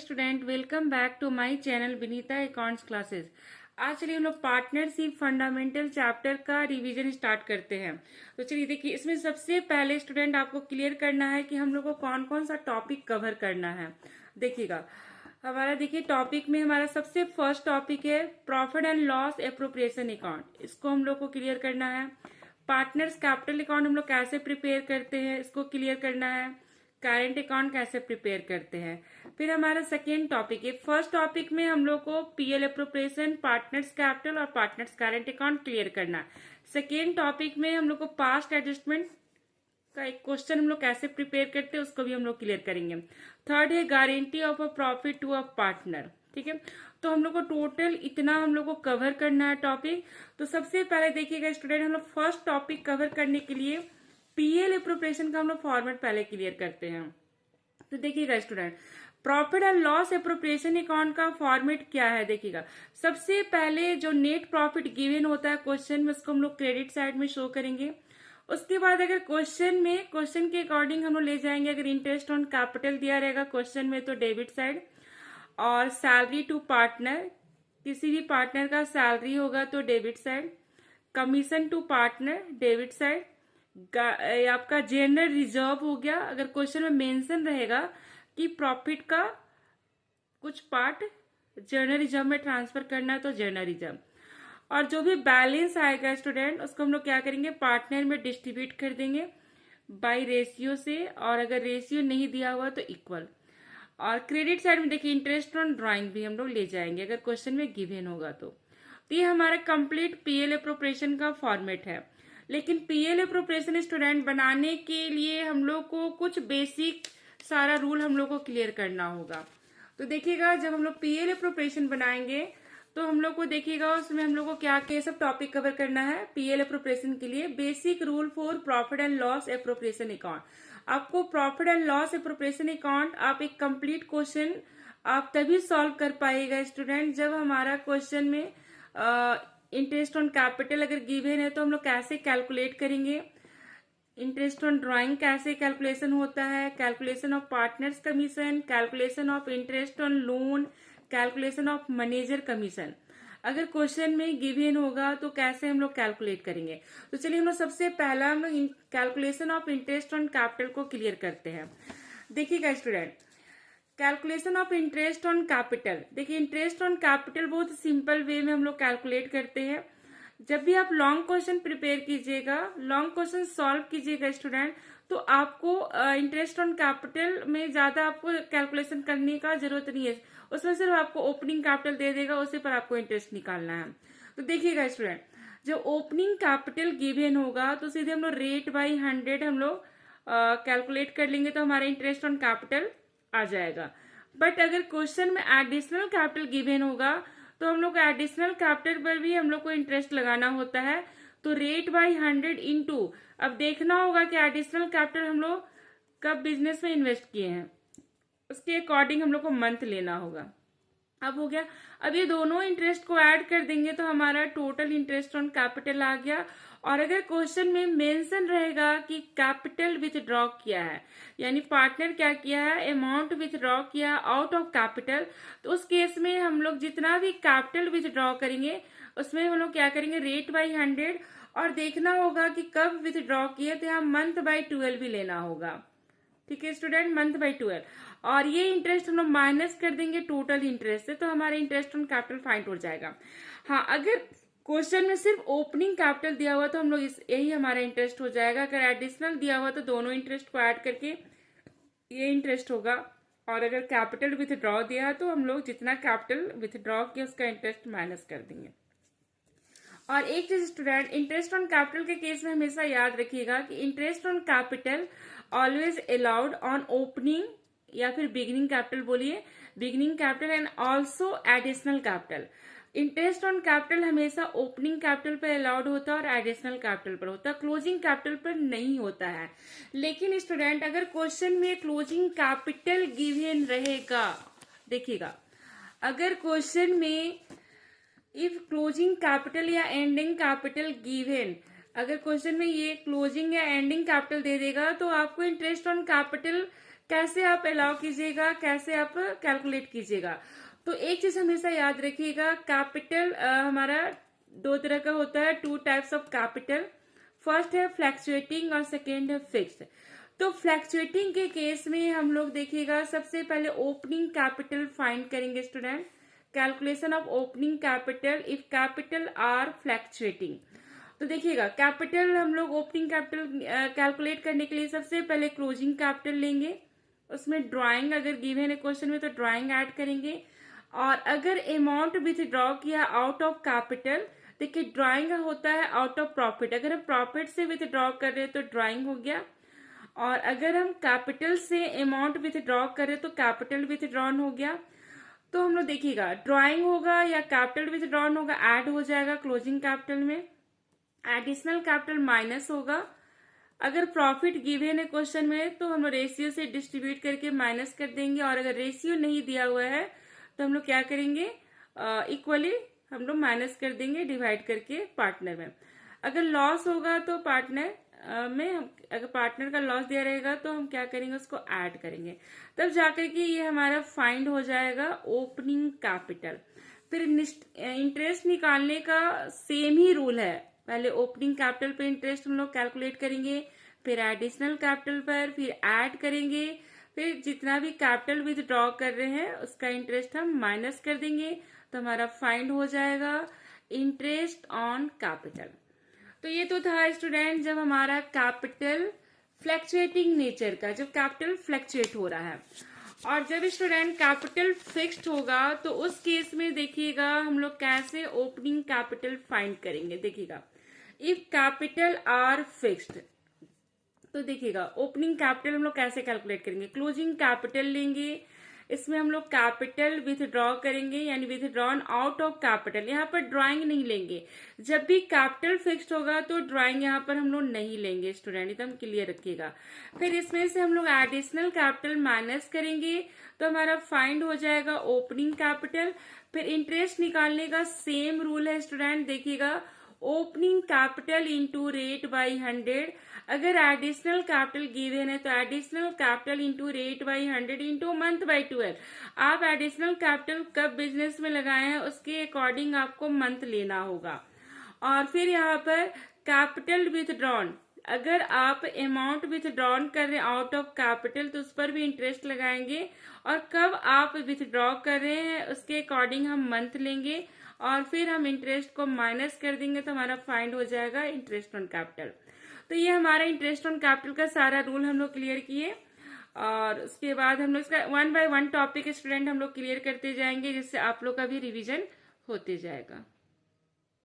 Student, welcome back to my channel Vinita accounts classes. आज चलिए हम लोग पार्टनरशिप फंडामेंटल चैप्टर का रिवीजन स्टार्ट करते हैं। तो चलिए देखिए, इसमें सबसे पहले स्टूडेंट आपको क्लियर करना है कि हम लोग को कौन कौन सा टॉपिक कवर करना है। देखिएगा, हमारा देखिए टॉपिक में हमारा सबसे फर्स्ट टॉपिक है profit and loss appropriation account. इसको हम लोग को क्लियर करना है। पार्टनर्स कैपिटल अकाउंट हम लोग कैसे प्रिपेयर करते हैं, इसको क्लियर करना है। करेंट अकाउंट कैसे प्रिपेयर करते हैं। फिर हमारा सेकेंड टॉपिक है, फर्स्ट टॉपिक में हम लोग को पीएल एप्रोप्रिएशन, पार्टनर्स कैपिटल और पार्टनर्स करेंट अकाउंट क्लियर करना है। सेकेंड टॉपिक में हम लोग को पास्ट एडजस्टमेंट का एक क्वेश्चन हम लोग कैसे प्रिपेयर करते हैं, उसको भी हम लोग क्लियर करेंगे। थर्ड है guarantee of a profit to a partner. ठीक है, तो हम लोग को टोटल इतना हम लोग को कवर करना है टॉपिक। तो सबसे पहले देखिएगा स्टूडेंट, हम लोग फर्स्ट टॉपिक कवर करने के लिए पीएल एप्रोप्रिएशन का हम लोग फॉर्मेट पहले क्लियर करते हैं। तो देखिएगा student, profit and loss appropriation account का फॉर्मेट क्या है। देखिएगा, सबसे पहले जो नेट प्रॉफिट गिवन होता है क्वेश्चन में, उसको हम लोग क्रेडिट साइड में शो करेंगे। उसके बाद अगर क्वेश्चन के अकॉर्डिंग हम लोग ले जाएंगे, अगर इंटरेस्ट ऑन कैपिटल दिया रहेगा क्वेश्चन में तो डेबिट साइड, और सैलरी टू पार्टनर, किसी भी पार्टनर का सैलरी होगा तो debit side, commission to partner debit side, आपका जनरल रिजर्व हो गया, अगर क्वेश्चन में मेंशन रहेगा कि प्रॉफिट का कुछ पार्ट जनरल रिजर्व में ट्रांसफर करना है तो जनरल रिजर्व, और जो भी बैलेंस आएगा स्टूडेंट उसको हम लोग क्या करेंगे, पार्टनर में डिस्ट्रीब्यूट कर देंगे बाय रेशियो से, और अगर रेशियो नहीं दिया हुआ तो इक्वल। और क्रेडिट साइड में देखिए इंटरेस्ट ऑन ड्राइंग भी हम लोग ले जाएंगे अगर क्वेश्चन में गिवन होगा तो ये हमारा कंप्लीट पीएल एप्रोप्रिएशन का फॉर्मेट है। लेकिन पीएल एप्रोप्रिएशन स्टूडेंट बनाने के लिए हम लोग को कुछ बेसिक सारा रूल हम लोग को क्लियर करना होगा। तो देखिएगा, जब हम लोग पीएल एप्रोप्रिएशन बनाएंगे तो हम लोग को देखिएगा उसमें हम लोग को क्या क्या सब टॉपिक कवर करना है पीएल एप्रोप्रिएशन के लिए। Basic rule for profit and loss appropriation account. आपको profit and loss appropriation account आप एक कंप्लीट क्वेश्चन आप तभी सॉल्व कर पाएगा स्टूडेंट, जब हमारा क्वेश्चन में इंटरेस्ट ऑन कैपिटल अगर गिवन है तो हम लोग कैसे कैलकुलेट करेंगे, इंटरेस्ट ऑन ड्राइंग कैसे कैलकुलेशन होता है, calculation of partners commission, calculation of interest on loan, calculation of manager commission, अगर क्वेश्चन में गिवन होगा तो कैसे हम लोग कैलकुलेट करेंगे। तो चलिए हम लोग सबसे पहला हम लोग calculation of interest on capital को क्लियर करते हैं। देखिएगा student, calculation of interest on capital, देखिए इंटरेस्ट ऑन कैपिटल बहुत सिंपल वे में हम लोग कैलकुलेट करते हैं। जब भी आप लॉन्ग क्वेश्चन प्रिपेयर कीजिएगा, लॉन्ग क्वेश्चन सॉल्व कीजिएगा स्टूडेंट, तो आपको इंटरेस्ट ऑन कैपिटल में ज्यादा आपको कैलकुलेशन करने का जरूरत नहीं है, उसमें सिर्फ आपको ओपनिंग कैपिटल दे देगा, उसी पर आपको इंटरेस्ट निकालना है। तो देखिएगा स्टूडेंट, जब ओपनिंग कैपिटल गिवन होगा तो सीधे हम लोग रेट बाई 100 हम लोग कैलकुलेट कर लेंगे तो हमारा इंटरेस्ट ऑन कैपिटल आ जाएगा। बट अगर क्वेश्चन में एडिशनल कैपिटल गिवन होगा तो हम लोग एडिशनल कैपिटल पर भी हम लोग को इंटरेस्ट लगाना होता है। तो रेट बाई 100 इंटू, अब देखना होगा कि एडिशनल कैपिटल हम लोग कब बिजनेस में इन्वेस्ट किए हैं, उसके अकॉर्डिंग हम लोग को मंथ लेना होगा। अब हो गया, अब ये दोनों इंटरेस्ट को ऐड कर देंगे तो हमारा टोटल इंटरेस्ट ऑन कैपिटल आ गया। और अगर क्वेश्चन में मेंशन रहेगा कि कैपिटल विथड्रॉ किया है, यानी पार्टनर क्या किया है, अमाउंट विथड्रॉ किया आउट ऑफ कैपिटल, तो उस केस में हम लोग जितना भी कैपिटल विथड्रॉ करेंगे उसमें हम लोग क्या करेंगे, रेट बाई 100, और देखना होगा कि कब विथड्रॉ किए, तो यहाँ मंथ बाई 12 भी लेना होगा। ठीक है स्टूडेंट, मंथ बाई 12, और ये इंटरेस्ट हम लोग माइनस कर देंगे टोटल इंटरेस्ट से, तो हमारा इंटरेस्ट ऑन कैपिटल फाइंड हो जाएगा। हाँ, अगर क्वेश्चन में सिर्फ ओपनिंग कैपिटल दिया हुआ तो हम लोग यही हमारा इंटरेस्ट हो जाएगा। अगर एडिशनल दिया हुआ तो दोनों इंटरेस्ट को ऐड करके ये इंटरेस्ट होगा, और अगर कैपिटल विथड्रॉ दिया तो हम लोग जितना कैपिटल विथड्रॉ किया उसका इंटरेस्ट माइनस कर देंगे। और एक चीज स्टूडेंट, इंटरेस्ट ऑन कैपिटल के केस में हमेशा याद रखिएगा कि interest on capital always allowed on opening या फिर बिगिनिंग कैपिटल, बोलिए beginning capital and also additional capital. Interest on capital हमेशा ओपनिंग कैपिटल पर अलाउड होता है और एडिशनल कैपिटल पर होता है, क्लोजिंग कैपिटल पर नहीं होता है। लेकिन स्टूडेंट, अगर क्वेश्चन में क्लोजिंग कैपिटल गिवन रहेगा, देखिएगा अगर क्वेश्चन में इफ क्लोजिंग कैपिटल या एंडिंग कैपिटल गिवन, अगर क्वेश्चन में ये क्लोजिंग या एंडिंग कैपिटल दे देगा तो आपको इंटरेस्ट ऑन कैपिटल कैसे आप अलाउ कीजिएगा, कैसे आप कैलकुलेट कीजिएगा। तो एक चीज हमेशा याद रखिएगा, कैपिटल हमारा दो तरह का होता है, two types of capital. First है फ्लैक्चुएटिंग और सेकेंड है फिक्स्ड। तो फ्लैक्चुएटिंग के केस में हम लोग देखिएगा, सबसे पहले ओपनिंग कैपिटल फाइंड करेंगे student. Calculation of opening capital if capital R fluctuating. तो देखिएगा, कैपिटल हम लोग ओपनिंग कैपिटल कैलकुलेट करने के लिए सबसे पहले क्लोजिंग कैपिटल लेंगे, उसमें ड्राइंग अगर गिवन है क्वेश्चन में तो ड्राइंग ऐड करेंगे। और अगर अमाउंट विथड्रॉ किया आउट ऑफ कैपिटल, देखिए ड्राइंग होता है आउट ऑफ प्रॉफिट, अगर हम प्रॉफिट से विथड्रॉ कर रहे हैं तो ड्राइंग हो गया, और अगर हम कैपिटल से अमाउंट विथड्रॉ कर रहे हैं तो कैपिटल विथड्रॉन हो गया। तो हम लोग देखिएगा, ड्राइंग होगा या कैपिटल विथड्रॉन होगा, ऐड हो जाएगा क्लोजिंग कैपिटल में, एडिशनल कैपिटल माइनस होगा। अगर प्रॉफिट गिवन है क्वेश्चन में तो हम रेशियो से डिस्ट्रीब्यूट करके माइनस कर देंगे, और अगर रेशियो नहीं दिया हुआ है तो हम लोग क्या करेंगे, इक्वली हम लोग माइनस कर देंगे डिवाइड करके पार्टनर में। अगर लॉस होगा तो पार्टनर में अगर पार्टनर का लॉस दिया रहेगा तो हम क्या करेंगे, उसको ऐड करेंगे, तब जाकर के ये हमारा फाइंड हो जाएगा ओपनिंग कैपिटल। फिर इंटरेस्ट निकालने का सेम ही रूल है, पहले ओपनिंग कैपिटल पे इंटरेस्ट हम लोग कैलकुलेट करेंगे, फिर एडिशनल कैपिटल पर, फिर ऐड करेंगे, फिर जितना भी कैपिटल विथड्रॉ कर रहे हैं उसका इंटरेस्ट हम माइनस कर देंगे, तो हमारा फाइंड हो जाएगा इंटरेस्ट ऑन कैपिटल। तो ये तो था स्टूडेंट जब हमारा कैपिटल फ्लैक्चुएटिंग नेचर का, जब कैपिटल फ्लैक्चुएट हो रहा है। और जब स्टूडेंट कैपिटल फिक्स्ड होगा तो उस केस में देखिएगा हम लोग कैसे ओपनिंग कैपिटल फाइंड करेंगे। देखिएगा, इफ कैपिटल आर फिक्स्ड, तो देखिएगा ओपनिंग कैपिटल हम लोग कैसे कैलकुलेट करेंगे, क्लोजिंग कैपिटल लेंगे, इसमें हम लोग कैपिटल विथड्रॉ करेंगे, यानी विथड्रॉन आउट ऑफ कैपिटल। यहाँ पर ड्राइंग नहीं लेंगे, जब भी कैपिटल फिक्स्ड होगा तो ड्राइंग यहाँ पर हम लोग नहीं लेंगे स्टूडेंट, एकदम क्लियर रखिएगा। फिर इसमें से हम लोग एडिशनल कैपिटल माइनस करेंगे तो हमारा फाइंड हो जाएगा ओपनिंग कैपिटल। फिर इंटरेस्ट निकालने का सेम रूल है स्टूडेंट, देखिएगा opening capital into rate by 100। अगर एडिशनल कैपिटल गिवन है तो additional capital into rate by 100 into month by 12। आप एडिशनल कैपिटल कब बिजनेस में लगाए हैं उसके अकॉर्डिंग आपको मंथ लेना होगा। और फिर यहाँ पर कैपिटल विथड्रॉन, अगर आप अमाउंट विथड्रॉन कर रहे हैं आउट ऑफ कैपिटल तो उस पर भी इंटरेस्ट लगाएंगे, और कब आप विथड्रॉ कर रहे हैं उसके अकॉर्डिंग हम मंथ लेंगे, और फिर हम इंटरेस्ट को माइनस कर देंगे तो हमारा फाइंड हो जाएगा इंटरेस्ट ऑन कैपिटल। तो ये हमारा इंटरेस्ट ऑन कैपिटल का सारा रूल हम लोग क्लियर किए, और उसके बाद हम लोग इसका 1 बाय 1 टॉपिक स्टूडेंट हम लोग क्लियर करते जाएंगे, जिससे आप लोग का भी रिवीजन होते जाएगा।